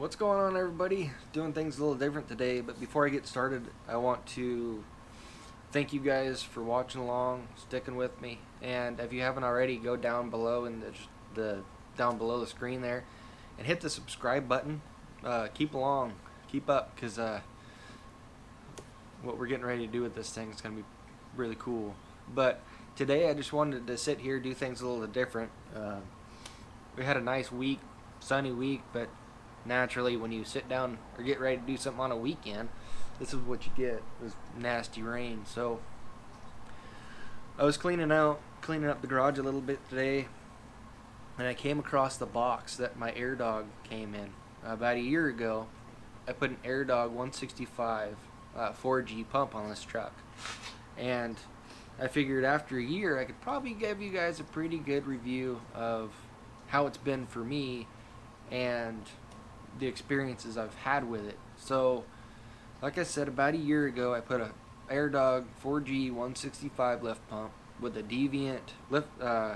What's going on, everybody? Doing things a little different today, but before I get started, I want to thank you guys for watching along, sticking with me, and if you haven't already, go down below in the down below the screen there and hit the subscribe button. Keep along, keep up, because what we're getting ready to do with this thing is going to be really cool. But today I just wanted to sit here, do things a little different. We had a nice week, sunny week, but naturally when you sit down or get ready to do something on a weekend, this is what you get, this nasty rain. So I was cleaning up the garage a little bit today, and I came across the box that my Airdog came in. About a year ago, I put an Airdog 165 4G pump on this truck, and I figured after a year I could probably give you guys a pretty good review of how it's been for me and the experiences I've had with it. So, like I said, about a year ago, I put a Airdog 4G 165 lift pump with a Deviant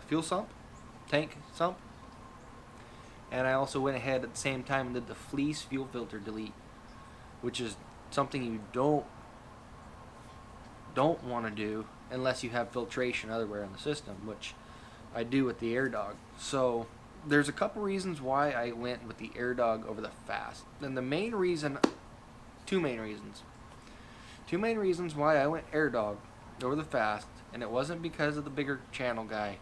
fuel sump, tank sump, and I also went ahead at the same time and did the Fleece fuel filter delete, which is something you don't want to do unless you have filtration elsewhere in the system, which I do with the Airdog. So there's a couple reasons why I went with the Airdog over the Fast. And the main reason, two main reasons why I went Airdog over the Fast, and it wasn't because of the bigger channel guy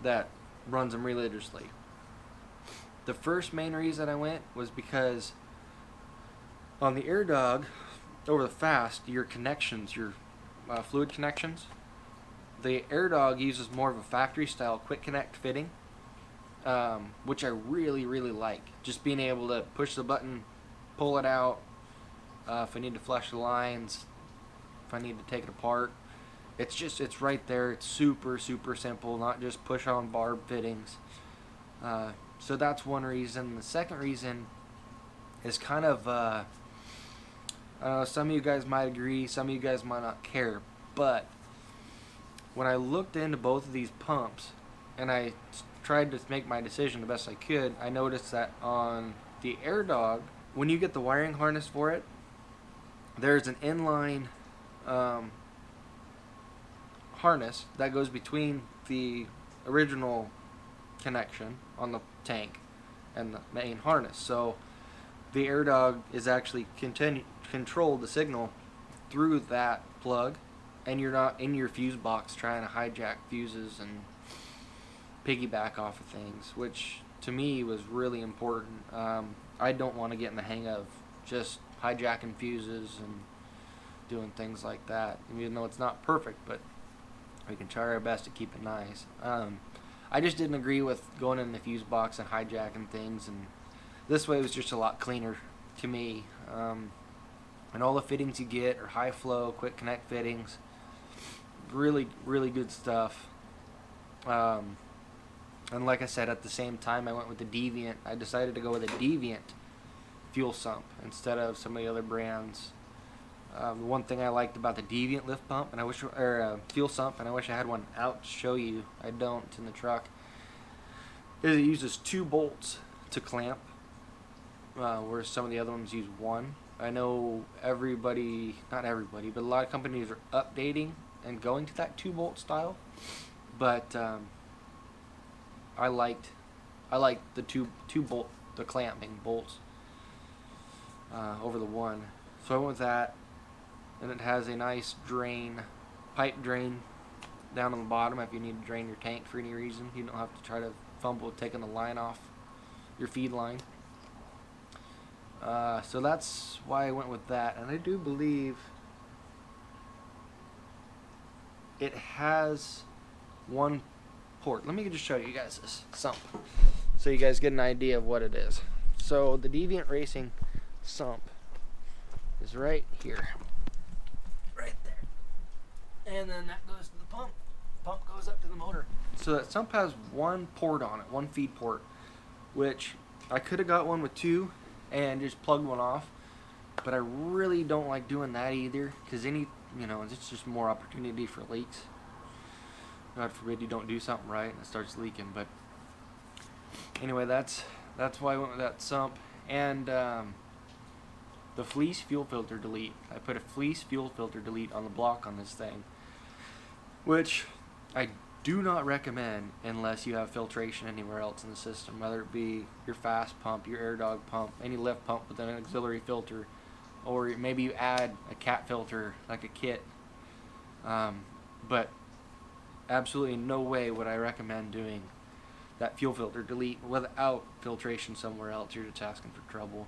that runs them religiously. The first main reason I went was because on the Airdog over the Fast, your connections, your fluid connections, the Airdog uses more of a factory style quick connect fitting, which I really like. Just being able to push the button, pull it out, if I need to flush the lines, if I need to take it apart, it's right there. It's super simple, not just push on barb fittings. So that's one reason. The second reason is kind of some of you guys might agree, some of you guys might not care, but when I looked into both of these pumps and I tried to make my decision the best I could, I noticed that on the Airdog, when you get the wiring harness for it, there's an inline harness that goes between the original connection on the tank and the main harness. So the Airdog is actually control the signal through that plug, and you're not in your fuse box trying to hijack fuses and piggyback off of things, which to me was really important. I don't want to get in the hang of just hijacking fuses and doing things like that, even though it's not perfect, but we can try our best to keep it nice. I just didn't agree with going in the fuse box and hijacking things, and this way was just a lot cleaner to me. And all the fittings you get are high flow, quick connect fittings. Really good stuff. And like I said, at the same time I went with the Deviant. I decided to go with a Deviant fuel sump instead of some of the other brands. The one thing I liked about the Deviant lift pump, and I wish, or fuel sump, and I wish I had one out to show you, I don't in the truck, is it uses 2 bolts to clamp, whereas some of the other ones use 1. I know not everybody, but a lot of companies are updating and going to that 2-bolt style, but I liked the two bolt, the clamping bolts over the 1. So I went with that, and it has a nice pipe drain down on the bottom if you need to drain your tank for any reason. You don't have to try to fumble with taking the line off your feed line. So that's why I went with that, and I do believe it has 1 port. Let me just show you guys this sump so you guys get an idea of what it is. So the Deviant Racing sump is right here, right there, and then that goes to the pump. Pump goes up to the motor. So that sump has 1 port on it, 1 feed port, which I could have got one with 2 and just plugged one off, but I really don't like doing that either, because it's just more opportunity for leaks. God forbid you don't do something right and it starts leaking. But anyway, that's why I went with that sump. And the Fleece fuel filter delete. I put a Fleece fuel filter delete on the block on this thing, which I do not recommend unless you have filtration anywhere else in the system, whether it be your fast pump, your Airdog pump, any lift pump with an auxiliary filter, or maybe you add a cat filter like a kit. But absolutely no way would I recommend doing that fuel filter delete without filtration somewhere else. You're just asking for trouble.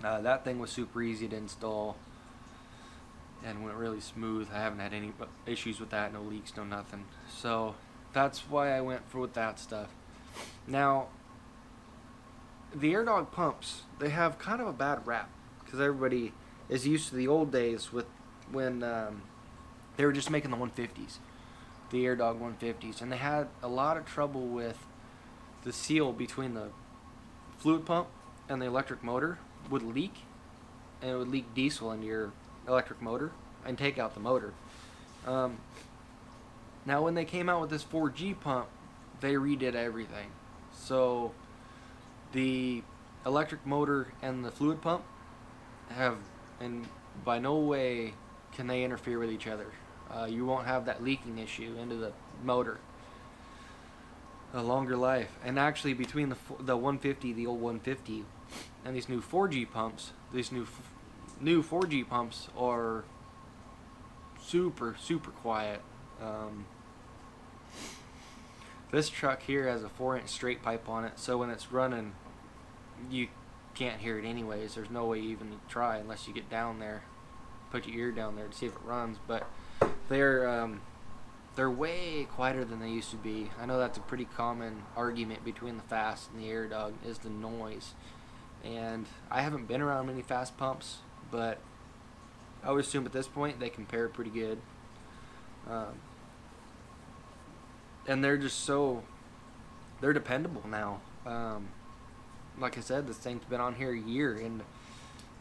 That thing was super easy to install and went really smooth. I haven't had any issues with that, no leaks, no nothing. So that's why I went with that stuff. Now, the Airdog pumps, they have kind of a bad rap because everybody is used to the old days with when they were just making the 150s, the Airdog 150s, and they had a lot of trouble with the seal between the fluid pump and the electric motor would leak, and it would leak diesel into your electric motor and take out the motor. Now when they came out with this 4G pump, they redid everything. So the electric motor and the fluid pump have, and by no way can they interfere with each other. You won't have that leaking issue into the motor. A longer life. And actually between the 150, the old 150, and these new 4G pumps, these new 4G pumps are super quiet. This truck here has a 4-inch straight pipe on it, so when it's running you can't hear it anyways. There's no way you even try unless you get down there, put your ear down there to see if it runs. But they're way quieter than they used to be. I know that's a pretty common argument between the fast and the Airdog, is the noise. And I haven't been around many fast pumps, but I would assume at this point they compare pretty good. And they're just they're dependable now. Like I said, this thing's been on here a year and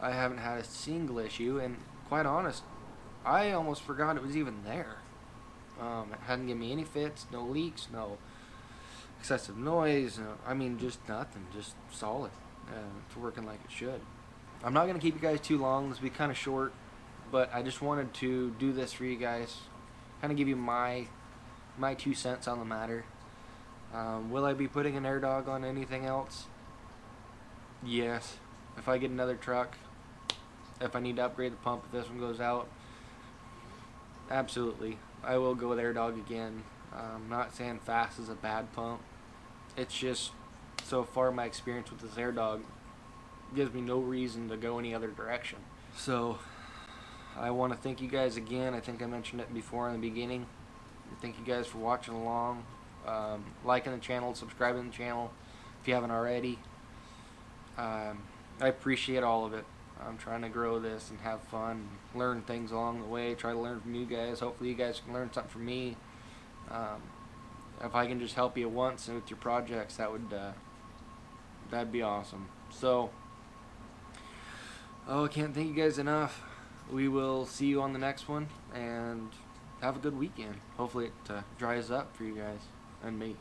I haven't had a single issue, and quite honest, I almost forgot it was even there. It hadn't given me any fits, no leaks, no excessive noise, just nothing, just solid. It's working like it should. I'm not going to keep you guys too long. This will be kind of short, but I just wanted to do this for you guys, kind of give you my 2 cents on the matter. Will I be putting an Airdog on anything else? Yes. If I get another truck, if I need to upgrade the pump, if this one goes out, absolutely, I will go with Airdog again. I'm not saying fast is a bad pump. It's just, so far my experience with this Airdog gives me no reason to go any other direction. So I want to thank you guys again. I think I mentioned it before in the beginning. Thank you guys for watching along, liking the channel, subscribing to the channel if you haven't already. I appreciate all of it. I'm trying to grow this and have fun, learn things along the way, try to learn from you guys. Hopefully you guys can learn something from me. If I can just help you once with your projects, that'd be awesome. So, I can't thank you guys enough. We will see you on the next one, and have a good weekend. Hopefully it dries up for you guys and me.